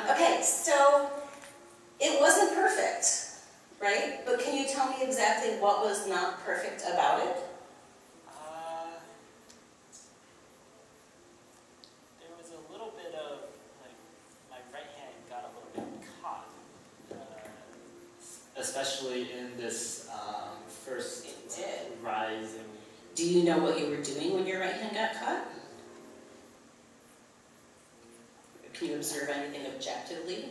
Okay, so it wasn't perfect, right? But can you tell me exactly what was not perfect about it? There was a little bit of, like, my right hand got a little bit caught. Especially in this first rise. Do you know what you were doing when your right hand got caught? Can you observe anything objectively?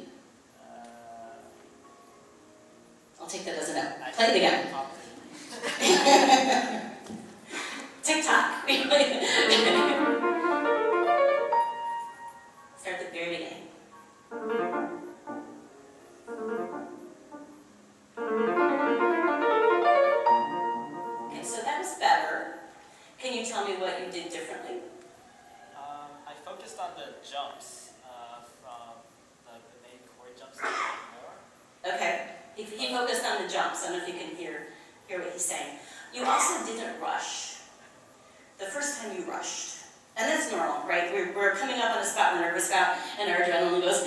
I'll take that as a no. Play it again. TikTok. Start at the very beginning. Okay, so that was better. Can you tell me what you did differently? I focused on the jumps from the main Cory jumps more. Okay. He focused on the jumps. I don't know if you can hear what he's saying. You also didn't rush. The first time you rushed. And that's normal, right? We're coming up on a spot, we're nervous about, and our adrenaline goes,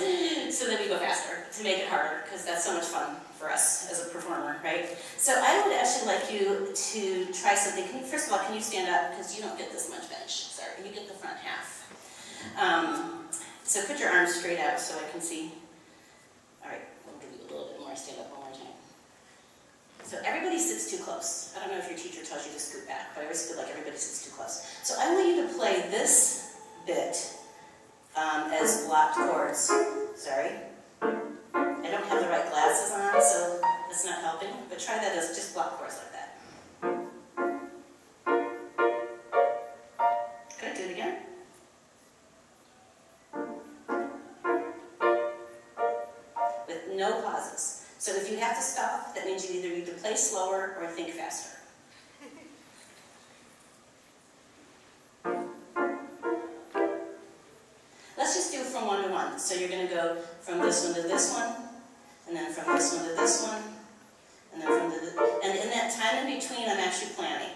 so then we go faster to make it harder, because that's so much fun for us as a performer, right? So I would actually like you to try something. First of all, can you stand up? Because you don't get this much bench. Sorry, you get the front half. So put your arms straight out so I can see. All right, we'll give you a little bit more. Stand up one more time. So everybody sits too close. I don't know if your teacher tells you to scoot back, but I always feel like everybody sits too close. So I want you to play this bit as blocked chords. Sorry. I don't have the right glasses on, so that's not helping. But try that as just block chords like that. Good, do it again. With no pauses. So if you have to stop, that means you either need to play slower or think faster. Let's just do it from one to one. So you're going to go from this one to this one, and then from this one to this one, and then from and in that time in between, I'm actually planning.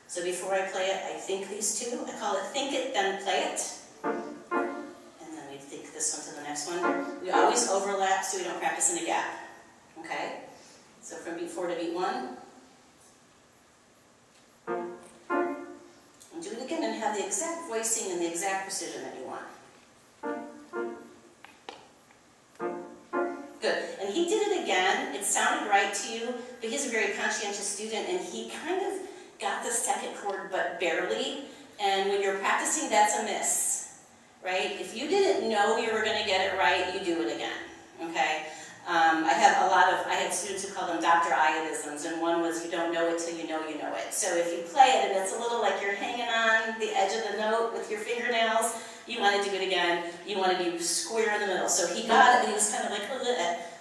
So before I play it, I think these two. I call it think it, then play it. And then we think this one to the next one. We always overlap so we don't practice in a gap. Okay? So from beat 4 to beat 1. And do it again and have the exact voicing and the exact precision that you want. Good. And he did it again. It sounded right to you, but he's a very conscientious student, and he kind of got the second chord, but barely. And when you're practicing, that's a miss, right? If you didn't know you were going to get it right, you do it again, okay? I had students who call them Dr. Iodisms, and one was you don't know it till you know it. So if you play it and it's a little like you're hanging on the edge of the note with your fingernails, you want to do it again. You want to be square in the middle. So he got it, and he was kind of like,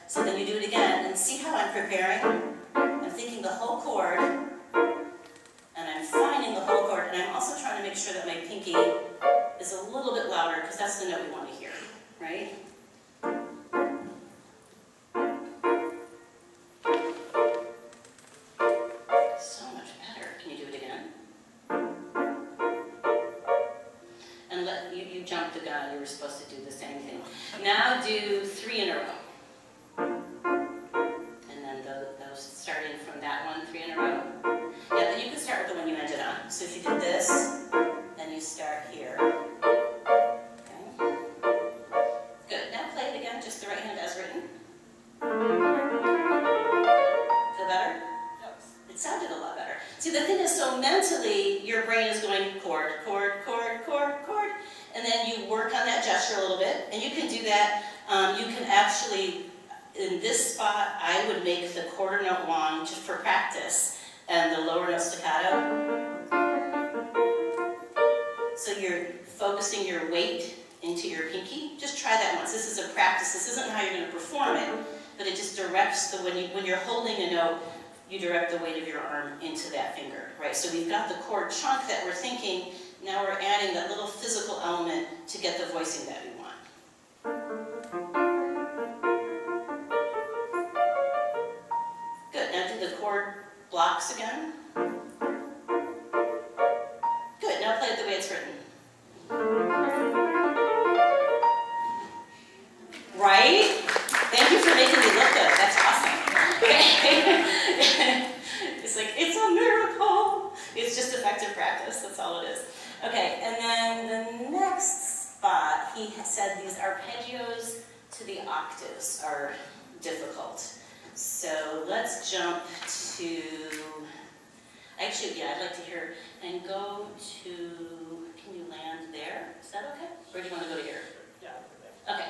so then you do it again, and see how I'm preparing? I'm thinking the whole chord, and I'm finding the whole chord, and I'm also trying to make sure that my pinky is a little bit louder, because that's the note we want to hear, right? You were supposed to do the same thing. Now do 3 in a row. And then those starting from that one, 3 in a row. Yeah, then you can start with the one you ended on. So if you did this, then you start here. Okay. Good. Now play it again, just the right hand as written. Feel better? Yes. It sounded a lot better. See, the thing is, so mentally, your brain is going chord, chord, chord, chord, chord. And then you work on that gesture a little bit, and you can do that. You can actually, in this spot, I would make the quarter note long just for practice, and the lower note staccato. So you're focusing your weight into your pinky. Just try that once. This is a practice. This isn't how you're going to perform it, but it just directs when you're holding a note, you direct the weight of your arm into that finger, right? So we've got the chord chunk that we're thinking. Now we're adding that little physical element to get the voicing that we want. Good. Now do the chord blocks again. Good. Now play it the way it's written. Right? Thank you for making me look good. That's awesome. It's like, it's a miracle. It's just effective practice. That's all it is. Okay, and then the next spot, he said these arpeggios to the octaves are difficult. So let's jump to, actually, yeah, I'd like to hear, and go to, can you land there? Is that okay? Or do you want to go to here? Yeah. Okay.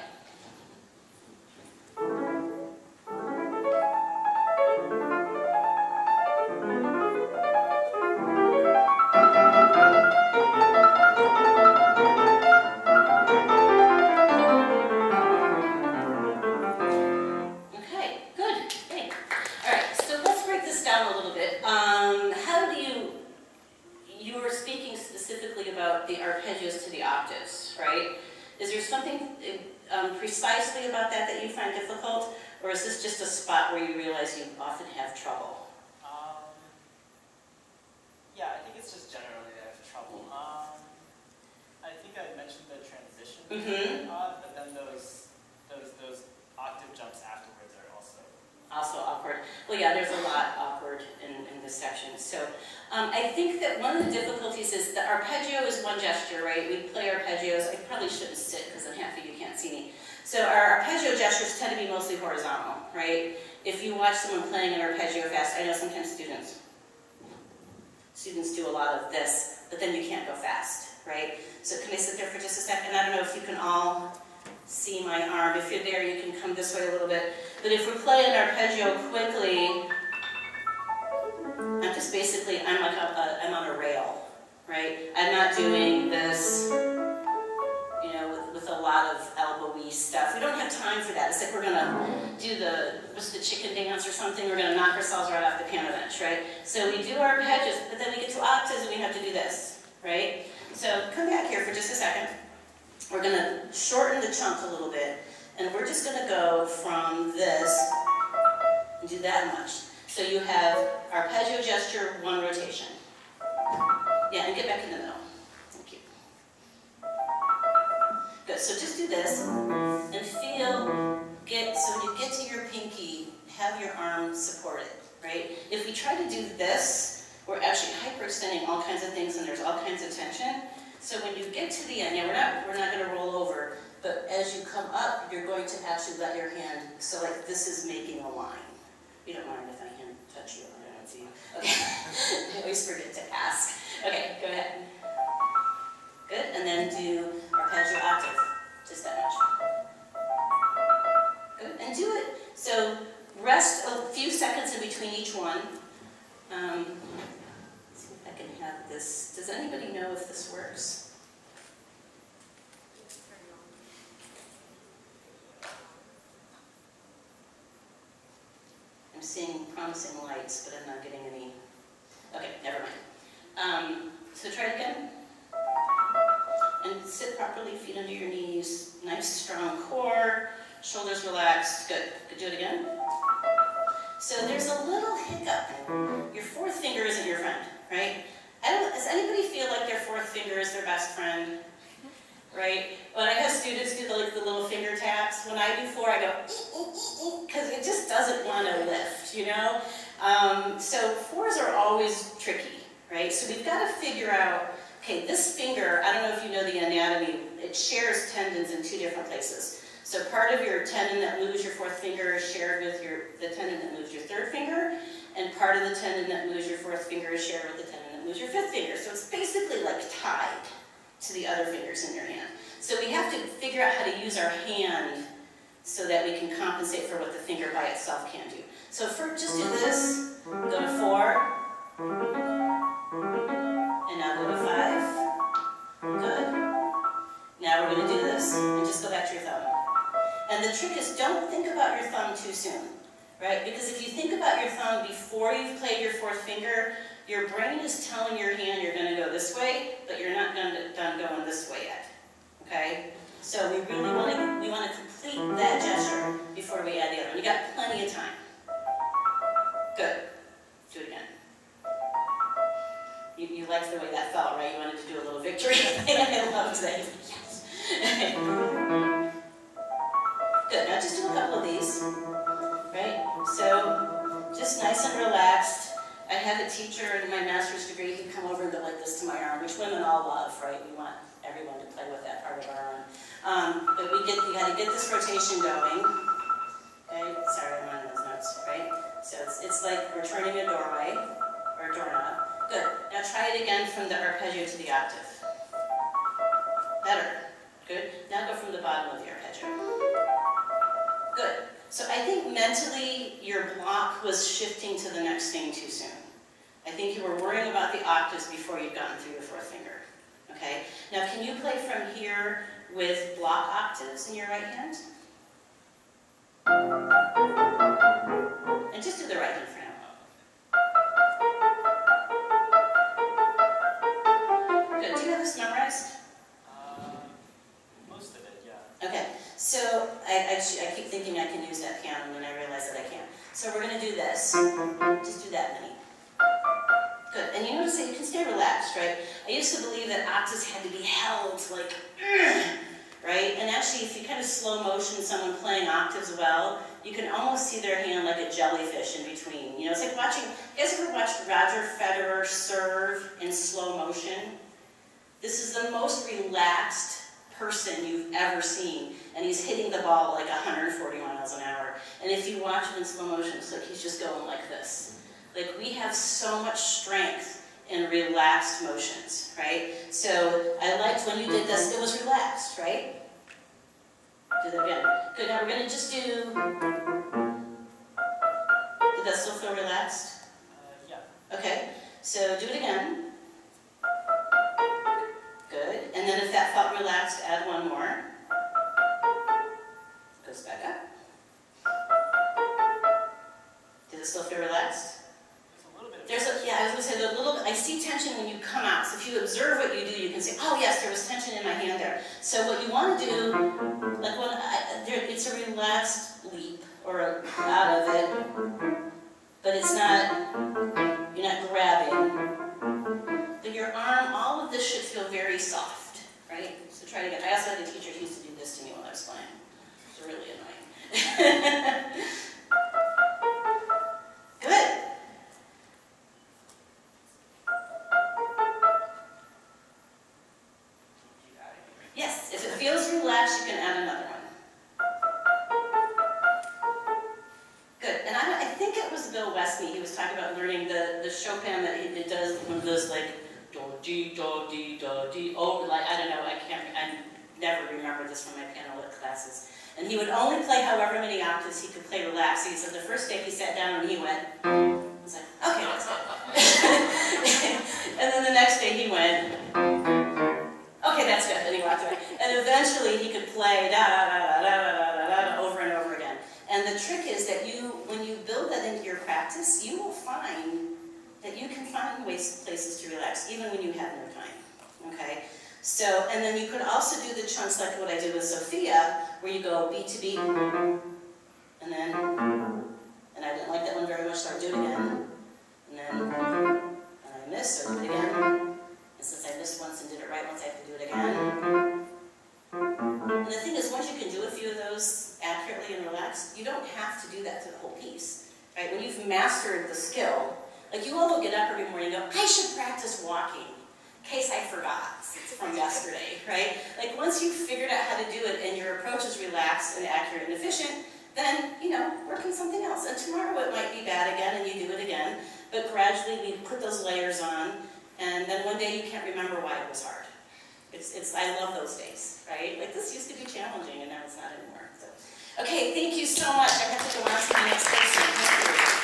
The arpeggios to the octaves, right? Is there something precisely about that you find difficult, or is this just a spot where you realize you often have trouble? Yeah, I think it's just generally that I have trouble. I think I mentioned the transition, but then those octave jumps afterwards are also awkward. Well, yeah, there's a lot awkward in this section. So I think that one of the difficulties is the arpeggio is one gesture, right? We play arpeggios. I probably shouldn't sit because then half of you can't see me. So our arpeggio gestures tend to be mostly horizontal, right? If you watch someone playing an arpeggio fast, I know sometimes students do a lot of this, but then you can't go fast, right? So can I sit there for just a second? I don't know if you can all see my arm. If you're there, you can come this way a little bit. But if we're playing arpeggio quickly, I'm just basically, I'm I'm on a rail, right? I'm not doing this, you know, with a lot of elbowy stuff. We don't have time for that. It's like we're gonna do what's the chicken dance or something. We're gonna knock ourselves right off the piano bench, right? So we do arpeggios, but then we get to octaves and we have to do this, right? So come back here for just a second. We're gonna shorten the chunk a little bit, and we're just gonna go from this and do that much. So you have arpeggio gesture, one rotation. Yeah, and get back in the middle. Thank you. Good, so just do this, and feel, so when you get to your pinky, have your arm supported, right? If we try to do this, we're actually hyperextending all kinds of things, and there's all kinds of tension. So when you get to the end, yeah, we're not going to roll over, but as you come up, you're going to actually let your hand, so like this is making a line. You don't mind if I hand touch you, I don't see you. Okay, I always forget to ask. Okay, go ahead. Good, and then do arpeggio octave, just that much. Good, and do it. So rest a few seconds in between each one. Let's see if I can have this. Does anybody know if this works? I'm seeing promising lights, but I'm not getting any. Okay, never mind. So try it again. And sit properly, feet under your knees. Nice, strong core. Shoulders relaxed. Good. Could do it again. So there's a little hiccup. Your fourth finger isn't your friend, right? Does anybody feel like their fourth finger is their best friend? Right? When I have students do the little finger taps, when I do four, I go, because it just doesn't want to lift, you know? So fours are always tricky, right? So we've got to figure out, okay, this finger, I don't know if you know the anatomy, it shares tendons in two different places. So part of your tendon that moves your fourth finger is shared with the tendon that moves your third finger, and part of the tendon that moves your fourth finger is shared with the tendon that moves your fifth finger. So it's basically like tied to the other fingers in your hand. So we have to figure out how to use our hand so that we can compensate for what the finger by itself can do. So just do this, go to 4, and now go to 5. Good. Now we're going to do this. once, and just go back to your thumb. And the trick is, don't think about your thumb too soon, right? Because if you think about your thumb before you've played your fourth finger, your brain is telling your hand you're going to go this way, but you're not done going this way yet, okay? So we really want to complete that gesture before we add the other one. You got plenty of time. Good. Do it again. You liked the way that felt, right? You wanted to do a little victory thing. I loved that. Yes. Good. Now just do a couple of these, right? So just nice and relaxed. I had a teacher in my master's degree who'd come over and go like this to my arm, which women all love, right? We want everyone to play with that part of our arm. But you got to get this rotation going. Okay. Sorry, I'm on those notes, right? So it's like we're turning a doorway or a doorknob. Good. Now try it again from the arpeggio to the octave. Better. Good. Now go from the bottom of the arpeggio. Good. So I think mentally your block was shifting to the next thing too soon. I think you were worrying about the octaves before you'd gotten through your fourth finger. Okay? Now can you play from here with block octaves in your right hand? And just do the right hand for now. Good. Do you have this memorized? Most of it, yeah. Okay. So I keep thinking I can use that piano, and then I realize that I can't. So we're going to do this. Just do that many. Good. And you notice that you can stay relaxed, right? I used to believe that octaves had to be held, like, right? And actually, if you kind of slow motion someone playing octaves well, you can almost see their hand like a jellyfish in between. You know, it's like watching, you guys ever watched Roger Federer serve in slow motion? This is the most relaxed person you've ever seen, and he's hitting the ball like 140 miles an hour. And if you watch him in slow motion, it's like he's just going like this. Like, we have so much strength in relaxed motions, right? So I liked when you did this, it was relaxed, right? Do that again. Good, now we're going to just do... Did that still feel relaxed? Yeah. Okay, so do it again. Good, and then if that felt relaxed, add one more. Goes back up. Did it still feel relaxed? Yeah, I was going to say, I see tension when you come out. So if you observe what you do, you can say, oh yes, there was tension in my hand there. So what you want to do, like it's a relaxed leap, or out of it, but it's not, you're not grabbing. But your arm, all of this should feel very soft, right? So try it again. I also had a teacher who used to do this to me when I was playing. It was really annoying. Good. Yes, if it feels relaxed, you can add another one. Good, and I think it was Bill Westney. He was talking about learning the Chopin that it does one of those like do dee do dee do dee. Oh, like I don't know. I never remember this from my piano classes. And he would only play however many octaves he could play relaxed. He said the first day he sat down and he went. I was like, okay, that's good. And then the next day he went. Okay, that's good. And he walked away. And eventually he could play da da da da da da da da over and over again. And the trick is that when you build that into your practice, you will find that you can find places to relax, even when you have no time. Okay? So, and then you could also do the chunks like what I did with Sophia, where you go beat to beat, and then, and I didn't like that one very much, so I'll do it again. And then, and I missed, so do it again. And since I missed once and did it right once, I have to do it again. And the thing is, once you can do a few of those accurately and relaxed, you don't have to do that to the whole piece. Right? When you've mastered the skill, like you all will get up every morning and go, I should practice walking, in case I forgot from yesterday, right? Like once you've figured out how to do it and your approach is relaxed and accurate and efficient, then, you know, work on something else. And tomorrow it might be bad again and you do it again, but gradually we put those layers on, and then one day you can't remember why it was hard. I love those days, right? Like this used to be challenging and now it's not anymore. So, okay, thank you so much. I have to go on to the next person. Thank you.